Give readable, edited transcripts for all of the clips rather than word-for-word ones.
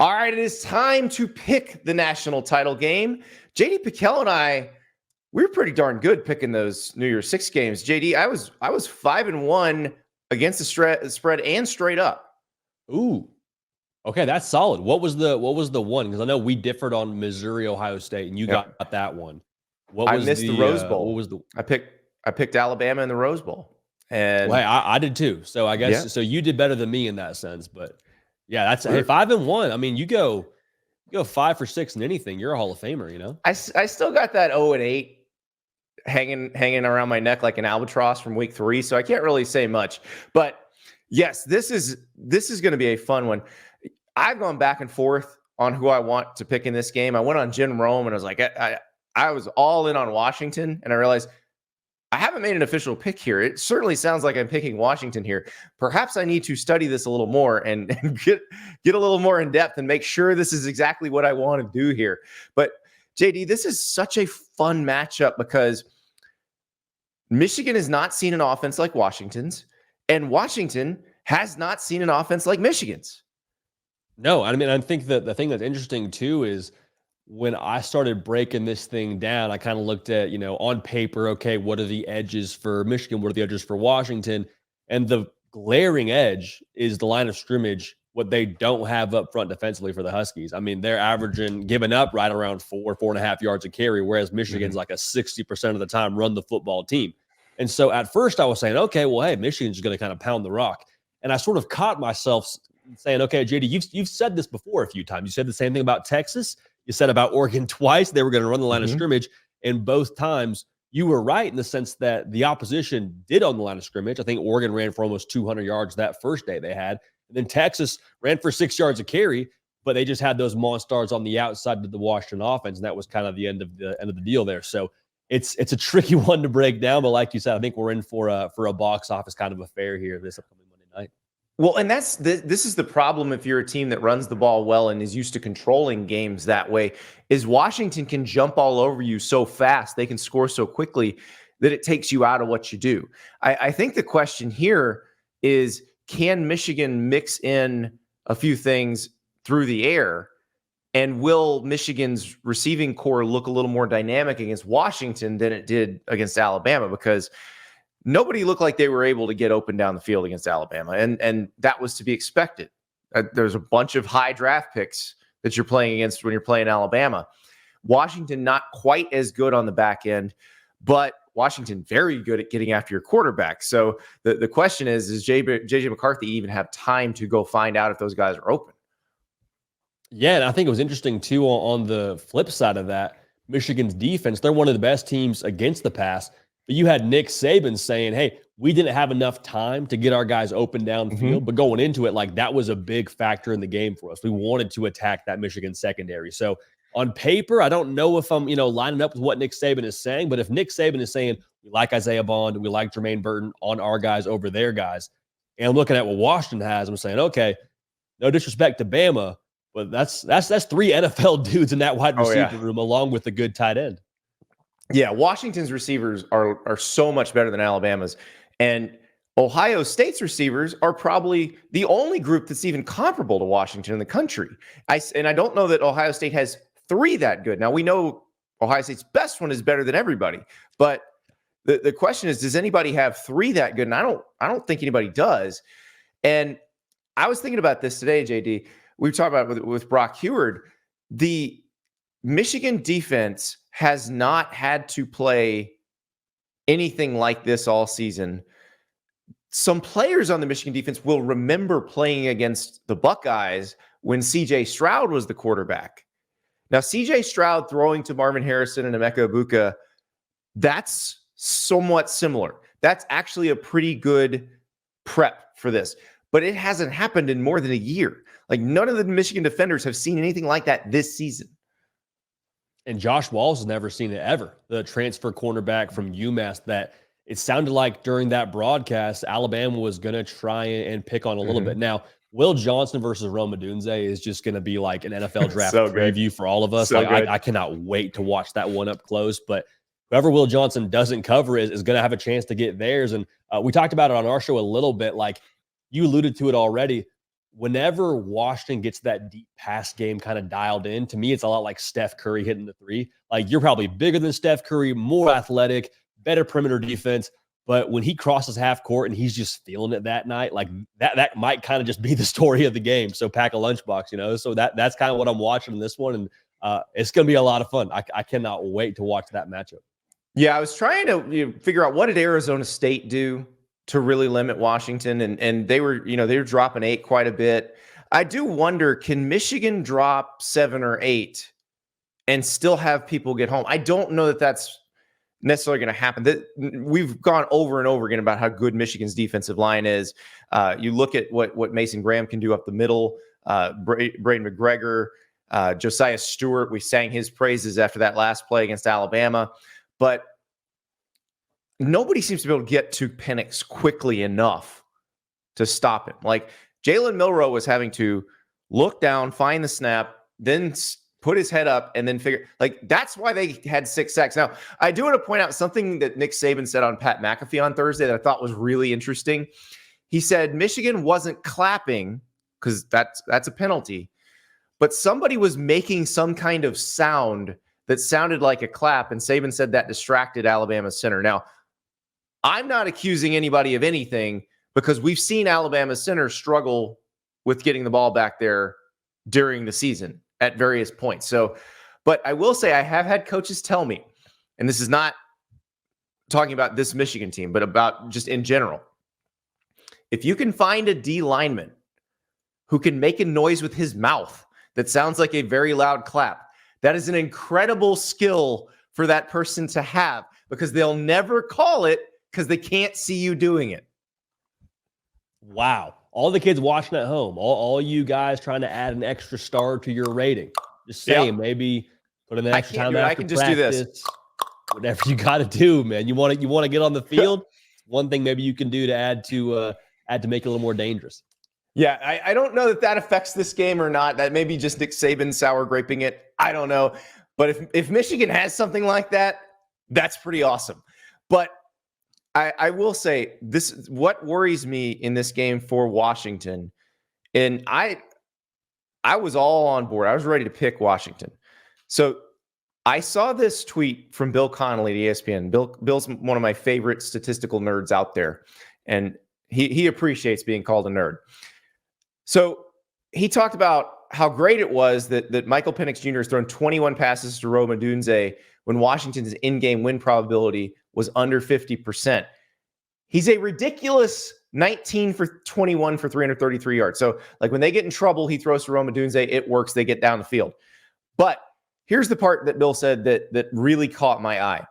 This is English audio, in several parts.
All right, it is time to pick the national title game. JD Pickell and I, we were pretty darn good picking those New Year's Six games. JD, I was 5-1 against the spread and straight up. Ooh, okay, that's solid. What was the one? Because I know we differed on Missouri, Ohio State, and you got that one. What was I missed the Rose Bowl. What was the? I picked Alabama in the Rose Bowl, and well, hey, I did too. So I guess so. You did better than me in that sense, but yeah, that's 5-1. I mean, you go 5 for 6 in anything. You're a Hall of Famer, you know. I still got that 0-8 hanging around my neck like an albatross from week 3, so I can't really say much. But yes, this is going to be a fun one. I've gone back and forth on who I want to pick in this game. I went on Jim Rome and I was like, I was all in on Washington, and I realized I haven't made an official pick here. It certainly sounds like I'm picking Washington here. Perhaps I need to study this a little more and get a little more in depth and make sure this is exactly what I want to do here. But JD, this is such a fun matchup because Michigan has not seen an offense like Washington's, and Washington has not seen an offense like Michigan's. No, I mean, I think that the thing that's interesting too is when I started breaking this thing down, I kind of looked at, on paper, okay, what are the edges for Michigan? What are the edges for Washington? And the glaring edge is the line of scrimmage, what they don't have up front defensively for the Huskies. I mean, they're averaging, giving up right around 4.5 yards a carry, whereas Michigan's like a 60% of the time run the football team. And so at first I was saying, okay, well, hey, Michigan's going to kind of pound the rock. And I sort of caught myself saying, okay, JD, you've said this before a few times. You said the same thing about Texas. You said about Oregon twice. They were going to run the line of scrimmage. And both times you were right in the sense that the opposition did on the line of scrimmage. I think Oregon ran for almost 200 yards that first day they had. And then Texas ran for 6 yards a carry, but they just had those monsters on the outside of the Washington offense. And that was kind of the end of the deal there. So it's a tricky one to break down. But like you said, I think we're in for a box office kind of affair here this upcoming Monday night. Well, and this is the problem if you're a team that runs the ball well and is used to controlling games that way, is Washington can jump all over you so fast, they can score so quickly that it takes you out of what you do. I think the question here is, can Michigan mix in a few things through the air, and will Michigan's receiving core look a little more dynamic against Washington than it did against Alabama? Because nobody looked like they were able to get open down the field against Alabama, and that was to be expected. There's a bunch of high draft picks that you're playing against when you're playing Alabama. Washington not quite as good on the back end, but Washington very good at getting after your quarterback. So the question is, does JJ McCarthy even have time to go find out if those guys are open? Yeah, and I think it was interesting, too, on the flip side of that, Michigan's defense, they're one of the best teams against the pass. But you had Nick Saban saying, hey, we didn't have enough time to get our guys open downfield. But going into it, like, that was a big factor in the game for us. We wanted to attack that Michigan secondary. So on paper, I don't know if I'm, lining up with what Nick Saban is saying. But if Nick Saban is saying, we like Isaiah Bond, we like Jermaine Burton on our guys over their guys, and I'm looking at what Washington has, I'm saying, okay, no disrespect to Bama, but that's 3 NFL dudes in that wide receiver room, along with a good tight end. Yeah, Washington's receivers are so much better than Alabama's. And Ohio State's receivers are probably the only group that's even comparable to Washington in the country. I don't know that Ohio State has 3 that good. Now, we know Ohio State's best one is better than everybody. But the question is, does anybody have 3 that good? And I don't think anybody does. And I was thinking about this today, JD. We talked about it with Brock Heward. The Michigan defense has not had to play anything like this all season. Some players on the Michigan defense will remember playing against the Buckeyes when C.J. Stroud was the quarterback. Now, C.J. Stroud throwing to Marvin Harrison and Emeka Egbuka, that's somewhat similar. That's actually a pretty good prep for this. But it hasn't happened in more than a year. Like, none of the Michigan defenders have seen anything like that this season. And Josh Walls has never seen it ever. The transfer cornerback from UMass that it sounded like during that broadcast, Alabama was going to try and pick on a little bit. Now, Will Johnson versus Rome Odunze is just going to be like an NFL draft preview for all of us. I cannot wait to watch that one up close. But whoever Will Johnson doesn't cover is going to have a chance to get theirs. And we talked about it on our show a little bit. Like, you alluded to it already. whenever Washington gets that deep pass game kind of dialed in, to me, it's a lot like Steph Curry hitting the three. Like, you're probably bigger than Steph Curry, more athletic, better perimeter defense. But when he crosses half court and he's just feeling it that night, like that might kind of just be the story of the game. So pack a lunchbox, you know. So that's kind of what I'm watching in this one, and it's going to be a lot of fun. I cannot wait to watch that matchup. Yeah, I was trying to figure out what did Arizona State do to really limit Washington, and they were dropping 8 quite a bit. I do wonder, can Michigan drop 7 or 8 and still have people get home? I don't know that that's necessarily going to happen. We've gone over and over again about how good Michigan's defensive line is. You look at what Mason Graham can do up the middle, Braden McGregor, Josiah Stewart. We sang his praises after that last play against Alabama, but nobody seems to be able to get to Penix quickly enough to stop him. Like, Jalen Milroe was having to look down, find the snap, then put his head up, and then figure, like, that's why they had 6 sacks. Now, I do want to point out something that Nick Saban said on Pat McAfee on Thursday that I thought was really interesting. He said Michigan wasn't clapping because that's a penalty, but somebody was making some kind of sound that sounded like a clap, and Saban said that distracted Alabama's center. Now, I'm not accusing anybody of anything because we've seen Alabama's center struggle with getting the ball back there during the season at various points. So, but I will say I have had coaches tell me, and this is not talking about this Michigan team, but about just in general, if you can find a D lineman who can make a noise with his mouth that sounds like a very loud clap, that is an incredible skill for that person to have, because they'll never call it because they can't see you doing it. Wow. All the kids watching at home, all you guys trying to add an extra star to your rating. Just saying, maybe put in an extra time after I can just practice, do this. Whatever you got to do, man. You want to get on the field. One thing maybe you can do to add to make it a little more dangerous. Yeah, I don't know that affects this game or not. That may be just Nick Saban sour graping it. I don't know. But if Michigan has something like that, that's pretty awesome. But I will say this, what worries me in this game for Washington, and I was all on board. I was ready to pick Washington. So I saw this tweet from Bill Connolly at ESPN. Bill's one of my favorite statistical nerds out there, and he appreciates being called a nerd. So he talked about how great it was that Michael Penix Jr. has thrown 21 passes to Rome Odunze when Washington's in-game win probability was under 50%. He's a ridiculous 19 for 21 for 333 yards. So, like, when they get in trouble, he throws to Rome Odunze. It works. They get down the field. But here's the part that Bill said that really caught my eye.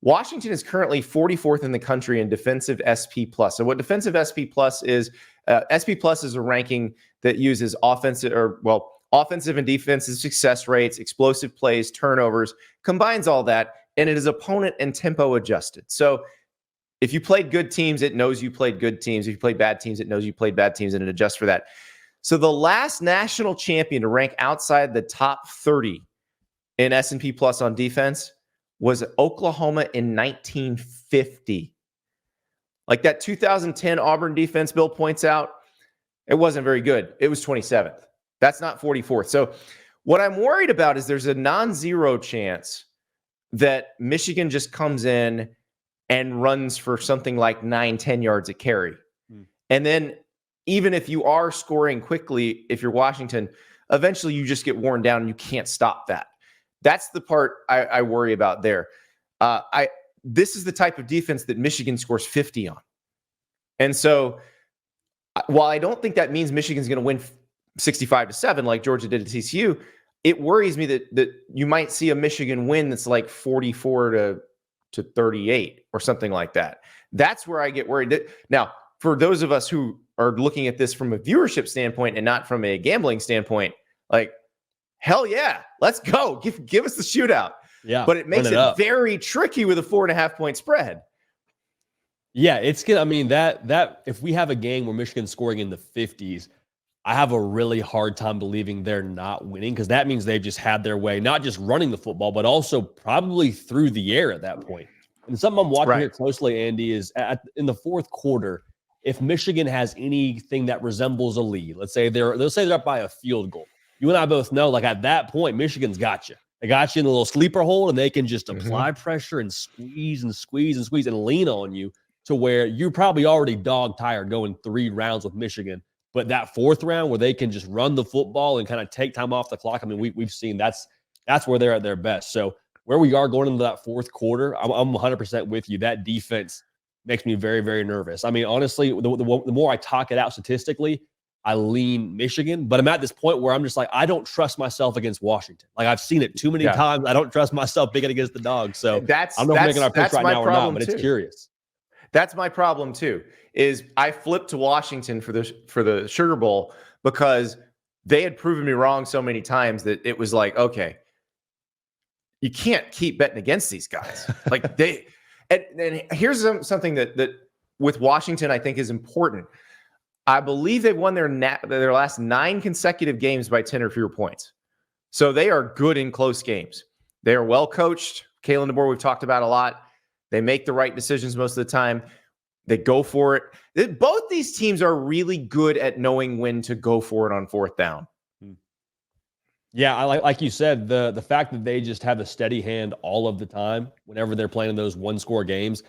Washington is currently 44th in the country in defensive SP+. So what defensive SP+ is, SP+ is a ranking that uses offensive and defensive success rates, explosive plays, turnovers, combines all that, and it is opponent and tempo adjusted. So if you played good teams, it knows you played good teams. If you played bad teams, it knows you played bad teams, and it adjusts for that. So the last national champion to rank outside the top 30 in S&P Plus on defense was Oklahoma in 1950. Like that 2010 Auburn defense, Bill points out, it wasn't very good. It was 27th. That's not 44th. So what I'm worried about is there's a non-zero chance that Michigan just comes in and runs for something like 9-10 yards a carry. And then even if you are scoring quickly, if you're Washington, eventually you just get worn down and you can't stop that. That's the part I worry about there. This is the type of defense that Michigan scores 50 on. And so while I don't think that means Michigan's going to win 65-7 like Georgia did at TCU, it worries me that you might see a Michigan win that's like 44 to 38 or something like that. That's where I get worried. Now, for those of us who are looking at this from a viewership standpoint and not from a gambling standpoint, like, hell yeah, let's go. Give us the shootout. Yeah. But it makes it very tricky with a 4.5 point spread. Yeah, it's good. I mean, that if we have a game where Michigan's scoring in the 50s, I have a really hard time believing they're not winning, because that means they've just had their way, not just running the football, but also probably through the air at that point. And something I'm watching here closely, Andy, is in the fourth quarter, if Michigan has anything that resembles a lead, let's say they're up by a field goal. You and I both know, like at that point, Michigan's got you. They got you in a little sleeper hole, and they can just apply pressure and squeeze and squeeze and squeeze and lean on you to where you're probably already dog tired going 3 rounds with Michigan. But that 4th round where they can just run the football and kind of take time off the clock, I mean, we've seen that's where they're at their best. So where we are going into that 4th quarter, I'm 100% with you. That defense makes me very, very nervous. I mean, honestly, the more I talk it out statistically, I lean Michigan, but I'm at this point where I'm just like, I don't trust myself against Washington. Like I've seen it too many times. I don't trust myself picking against the Dogs. So I don't know if we're making our picks right now or not, but it's curious. That's my problem too, is I flipped to Washington for the Sugar Bowl because they had proven me wrong so many times that it was like, okay, you can't keep betting against these guys. Like and here's something that with Washington I think is important. I believe they've won their last 9 consecutive games by 10 or fewer points. So they are good in close games. They are well coached. Kalen DeBoer, we've talked about a lot. They make the right decisions most of the time. They go for it. Both these teams are really good at knowing when to go for it on 4th down. Yeah, I like you said, the fact that they just have a steady hand all of the time whenever they're playing those 1-score games.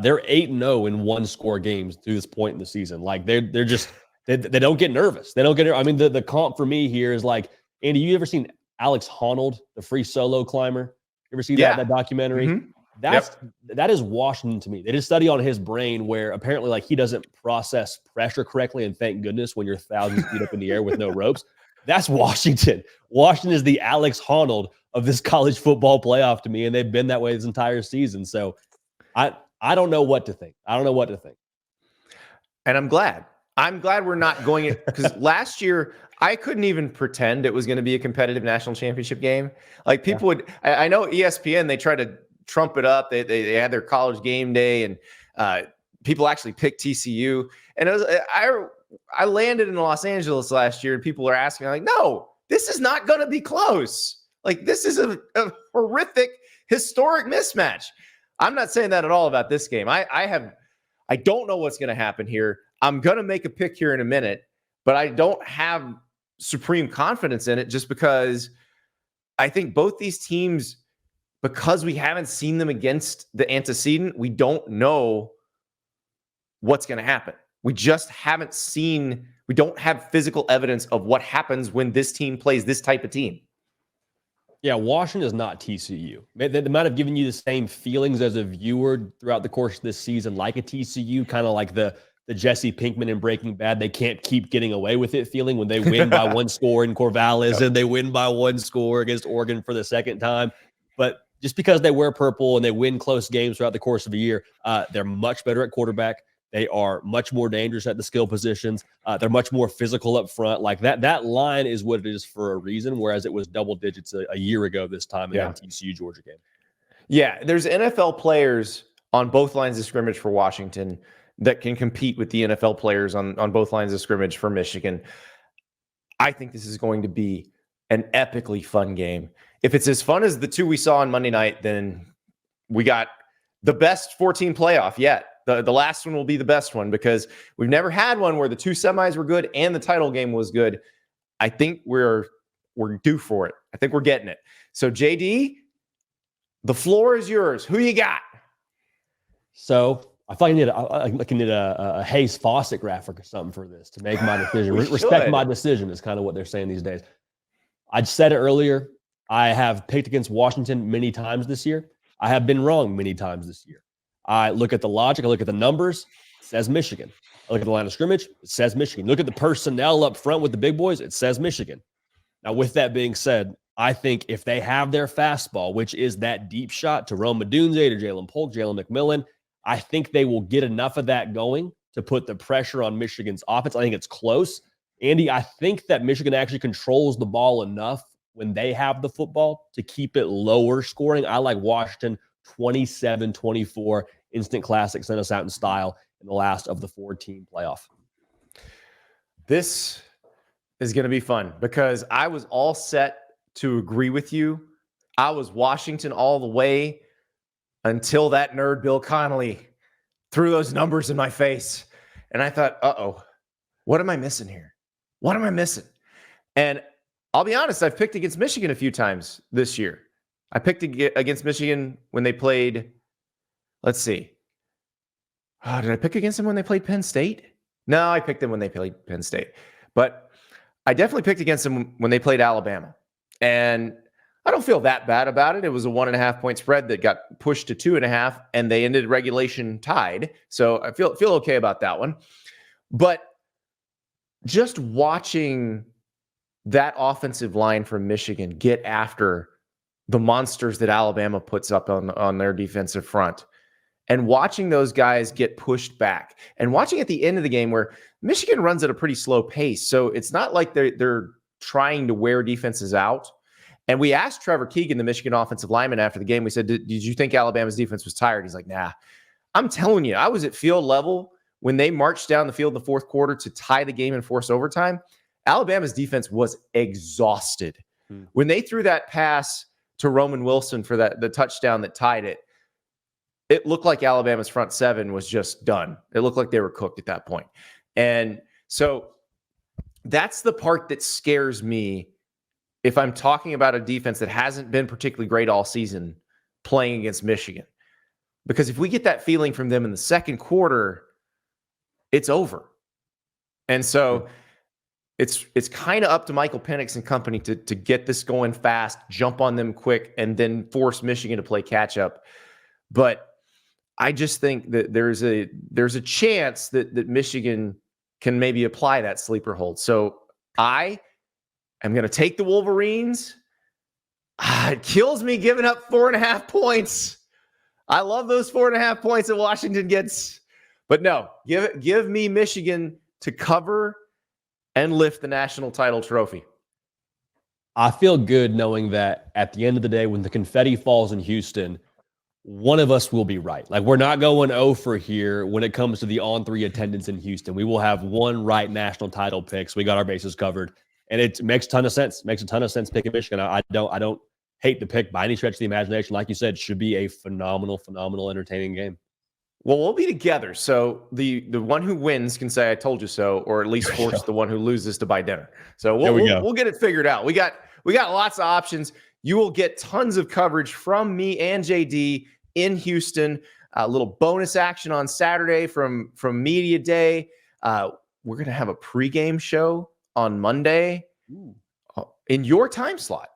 They're 8-0 in 1-score games to this point in the season. Like they don't get nervous. They don't get. I mean, the comp for me here is like, Andy, you ever seen Alex Honnold, the free solo climber? You ever see that documentary? Mm-hmm. That is Washington to me. They did a study on his brain where apparently like he doesn't process pressure correctly, and thank goodness when you're thousands of feet up in the air with no ropes. That's Washington. Washington is the Alex Honnold of this college football playoff to me, and they've been that way this entire season. So I don't know what to think. And I'm glad. We're not going it because last year I couldn't even pretend it was going to be a competitive national championship game. Like people would, I know ESPN, they try to trump it up. They had their college game day and people actually picked TCU. And it was, I landed in Los Angeles last year and people are asking, like, no, this is not going to be close. Like this is a horrific, historic mismatch. I'm not saying that at all about this game. I don't know what's going to happen here. I'm going to make a pick here in a minute, but I don't have supreme confidence in it just because I think both these teams, because we haven't seen them against the antecedent, we don't know what's going to happen. We just haven't seen, we don't have physical evidence of what happens when this team plays this type of team. Yeah, Washington is not TCU. They might have given you the same feelings as a viewer throughout the course of this season, like a TCU, kind of like the Jesse Pinkman in Breaking Bad. They can't keep getting away with it feeling when they win by 1 score in Corvallis and they win by 1 score against Oregon for the 2nd time. But just because they wear purple and they win close games throughout the course of a year, they're much better at quarterback. They are much more dangerous at the skill positions. They're much more physical up front. Like that line is what it is for a reason, whereas it was double digits a year ago this time in that TCU Georgia game. Yeah, there's NFL players on both lines of scrimmage for Washington that can compete with the NFL players on both lines of scrimmage for Michigan. I think this is going to be an epically fun game. If it's as fun as the 2 we saw on Monday night, then we got the best 14 playoff yet. The last one will be the best one because we've never had one where the 2 semis were good and the title game was good. I think we're due for it. I think we're getting it. So JD, the floor is yours. Who you got? So I thought I need a Hayes Fawcett graphic or something for this to make my decision. Respect my decision is kind of what they're saying these days. I said it earlier. I have picked against Washington many times this year. I have been wrong many times this year. I look at the logic. I look at the numbers. It says Michigan. I look at the line of scrimmage. It says Michigan. Look at the personnel up front with the big boys. It says Michigan. Now, with that being said, I think if they have their fastball, which is that deep shot to Rome Odunze, to Jalen Polk, Jalen McMillan, I think they will get enough of that going to put the pressure on Michigan's offense. I think it's close. Andy, I think that Michigan actually controls the ball enough when they have the football to keep it lower scoring. I like Washington 27-24, instant classic, send us out in style in the last of the 4-team playoff. This is going to be fun because I was all set to agree with you. I was Washington all the way until that nerd Bill Connolly threw those numbers in my face. And I thought, uh-oh, what am I missing here? What am I missing? And I'll be honest, I've picked against Michigan a few times this year. I picked against Michigan when they played, let's see. Did I pick against them when they played Penn State? No, I picked them when they played Penn State. But I definitely picked against them when they played Alabama. And I don't feel that bad about it. It was a 1.5 point spread that got pushed to 2.5, and they ended regulation tied. So I feel okay about that one. But just watching that offensive line from Michigan get after the monsters that Alabama puts up on their defensive front, and watching those guys get pushed back, and watching at the end of the game where Michigan runs at a pretty slow pace. So it's not like they're trying to wear defenses out. And we asked Trevor Keegan, the Michigan offensive lineman, after the game, we said, did you think Alabama's defense was tired? He's like, nah. I'm telling you, I was at field level when they marched down the field in the fourth quarter to tie the game and force overtime. Alabama's defense was exhausted. When they threw that pass to Roman Wilson for the touchdown that tied it, it looked like Alabama's front seven was just done. It looked like they were cooked at that point. And so that's the part that scares me if I'm talking about a defense that hasn't been particularly great all season playing against Michigan. Because if we get that feeling from them in the second quarter, it's over. And so it's kind of up to Michael Penix and company to get this going fast, jump on them quick, and then force Michigan to play catch up. But I just think that there's a chance that Michigan can maybe apply that sleeper hold. So I'm going to take the Wolverines. It kills me giving up 4.5 points. I love those 4.5 points that Washington gets. But no, give me Michigan to cover and lift the national title trophy. I feel good knowing that at the end of the day, when the confetti falls in Houston, one of us will be right. Like, we're not going 0 for here when it comes to the On3 attendance in Houston. We will have one right national title pick. So we got our bases covered. And it makes a ton of sense. Makes a ton of sense picking Michigan. I don't hate the pick by any stretch of the imagination. Like you said, should be a phenomenal, entertaining game. Well, we'll be together. So the one who wins can say, I told you so, or at least force the one who loses to buy dinner. So we'll get it figured out. We got lots of options. You will get tons of coverage from me and JD in Houston. A little bonus action on Saturday from Media Day. We're going to have a pregame show on Monday in your time slot.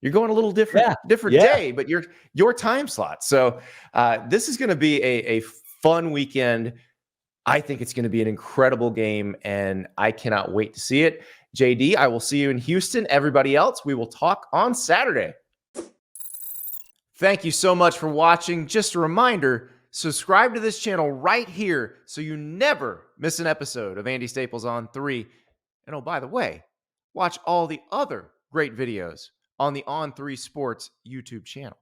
You're going a little different day, but your time slot. So this is going to be a fun weekend. I think it's going to be an incredible game, and I cannot wait to see it. JD, I will see you in Houston. Everybody else, we will talk on Saturday. Thank you so much for watching. Just a reminder, subscribe to this channel right here so you never miss an episode of Andy Staples on 3. And oh, by the way, watch all the other great videos on the On3 Sports YouTube channel.